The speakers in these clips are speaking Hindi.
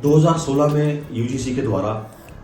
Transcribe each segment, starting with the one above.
2016 में यूजीसी के द्वारा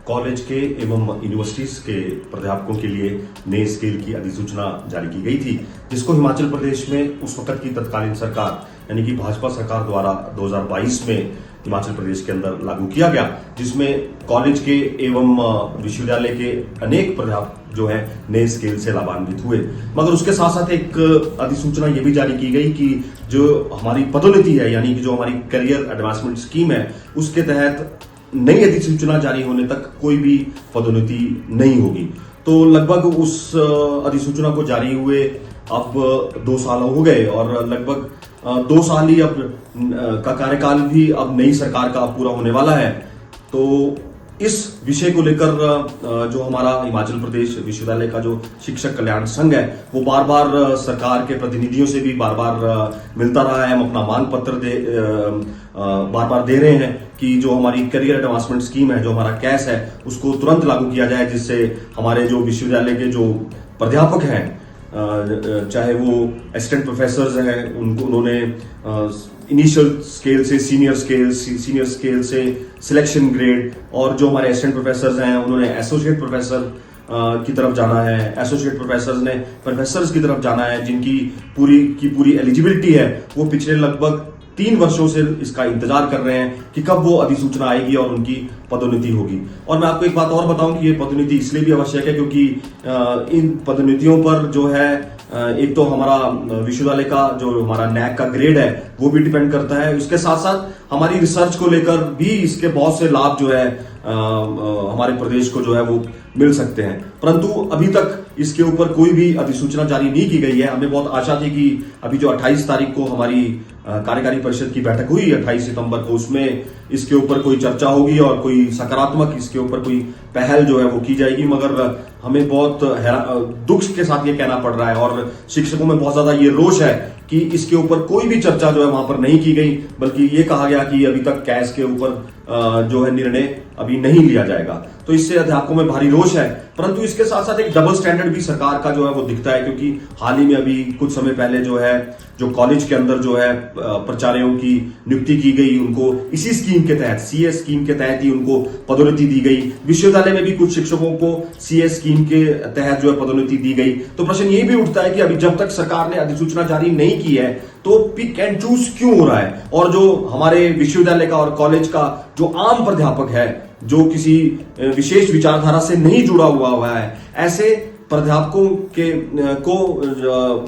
कॉलेज के एवं यूनिवर्सिटीज के प्राध्यापकों के लिए नए स्केल की अधिसूचना जारी की गई थी, जिसको हिमाचल प्रदेश में उस वक्त की तत्कालीन सरकार यानी कि भाजपा सरकार द्वारा 2022 में हिमाचल प्रदेश के अंदर लागू किया गया, जिसमें कॉलेज के एवं विश्वविद्यालय के अनेक प्राध्यापक जो है नए स्केल से लाभान्वित हुए। मगर उसके साथ साथ एक अधिसूचना ये भी जारी की गई कि जो हमारी पदोन्नति है यानी कि जो हमारी करियर एडवांसमेंट स्कीम है, उसके तहत नई अधिसूचना जारी होने तक कोई भी पदोन्नति नहीं होगी। तो लगभग उस अधिसूचना को जारी हुए अब 2 साल हो गए और लगभग 2 साल ही अब का कार्यकाल भी अब नई सरकार का पूरा होने वाला है। तो इस विषय को लेकर जो हमारा हिमाचल प्रदेश विश्वविद्यालय का जो शिक्षक कल्याण संघ है, वो बार बार सरकार के प्रतिनिधियों से भी बार बार मिलता रहा है। हम अपना मांग पत्र बार बार दे रहे हैं कि जो हमारी करियर एडवांसमेंट स्कीम है, जो हमारा कैस है, उसको तुरंत लागू किया जाए, जिससे हमारे जो विश्वविद्यालय के जो प्राध्यापक हैं, चाहे वो असिस्टेंट प्रोफेसर हैं, उन्होंने इनिशियल स्केल से सीनियर स्केल से सिलेक्शन ग्रेड, और जो हमारे असिस्टेंट प्रोफेसर हैं उन्होंने एसोसिएट प्रोफेसर की तरफ जाना है, एसोसिएट प्रोफेसर ने प्रोफेसर्स की तरफ जाना है, जिनकी पूरी एलिजिबिलिटी है वो पिछले लगभग 3 वर्षों से इसका इंतजार कर रहे हैं कि कब वो अधिसूचना आएगी और उनकी पदोन्नति होगी। और मैं आपको एक बात और बताऊं कि ये पदोन्नति इसलिए भी आवश्यक है क्योंकि इन पदोन्नतियों पर जो है एक तो हमारा विश्वविद्यालय का जो हमारा नैक का ग्रेड है वो भी डिपेंड करता है। उसके साथ साथ हमारी रिसर्च को लेकर भी इसके बहुत से लाभ जो है हमारे प्रदेश को जो है वो मिल सकते हैं, परंतु अभी तक इसके ऊपर कोई भी अधिसूचना जारी नहीं की गई है। हमें बहुत आशा थी कि अभी जो 28 तारीख को हमारी कार्यकारी परिषद की बैठक हुई 28 सितंबर को, उसमें इसके ऊपर कोई चर्चा होगी और कोई सकारात्मक इसके ऊपर कोई पहल जो है वो की जाएगी। मगर हमें बहुत दुख के साथ ये कहना पड़ रहा है और शिक्षकों में बहुत ज्यादा ये रोष है कि इसके ऊपर कोई भी चर्चा जो है वहां पर नहीं की गई, बल्कि ये कहा गया कि अभी तक कैस के ऊपर जो है निर्णय अभी नहीं लिया जाएगा। तो इससे अध्यापकों में भारी रोष है, परंतु इसके साथ साथ एक डबल स्टैंडर्ड भी सरकार का जो है वो दिखता है, क्योंकि हाल ही में अभी कुछ समय पहले जो है जो कॉलेज के अंदर जो है प्राचार्यों की नियुक्ति की गई, उनको इसी स्कीम के तहत सीएस स्कीम के तहत ही उनको पदोन्नति दी गई। विश्वविद्यालय में भी कुछ शिक्षकों को सीएस स्कीम के तहत जो है पदोन्नति दी गई। तो प्रश्न ये भी उठता है कि अभी जब तक सरकार ने अधिसूचना जारी नहीं की है तो पिक एंड चूज क्यों हो रहा है, और जो हमारे विश्वविद्यालय का और कॉलेज का जो आम प्राध्यापक है, जो किसी विशेष विचारधारा से नहीं जुड़ा हुआ है, ऐसे प्राध्यापकों को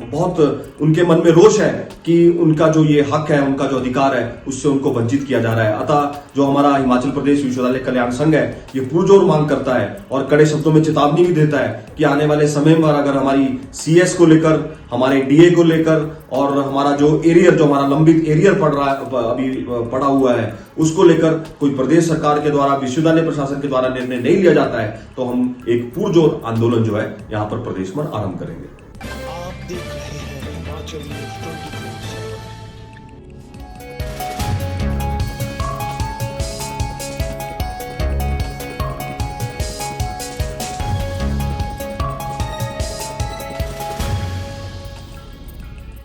बहुत उनके मन में रोष है कि उनका जो ये हक है, उनका जो अधिकार है, उससे उनको वंचित किया जा रहा है। अतः जो हमारा हिमाचल प्रदेश विश्वविद्यालय कल्याण संघ है, ये पुरजोर मांग करता है और कड़े शब्दों में चेतावनी भी देता है कि आने वाले समय में अगर हमारी सीएस को लेकर, हमारे डीए को लेकर और हमारा जो एरियर, जो हमारा लंबित एरियर अभी पड़ा हुआ है, उसको लेकर कोई प्रदेश सरकार के द्वारा, विश्वविद्यालय प्रशासन के द्वारा निर्णय नहीं लिया जाता है, तो हम एक पुरजोर आंदोलन जो है यहाँ पर प्रदेश में आरंभ करेंगे। आप देख रहे हैं हिमाचल न्यूज़ 24।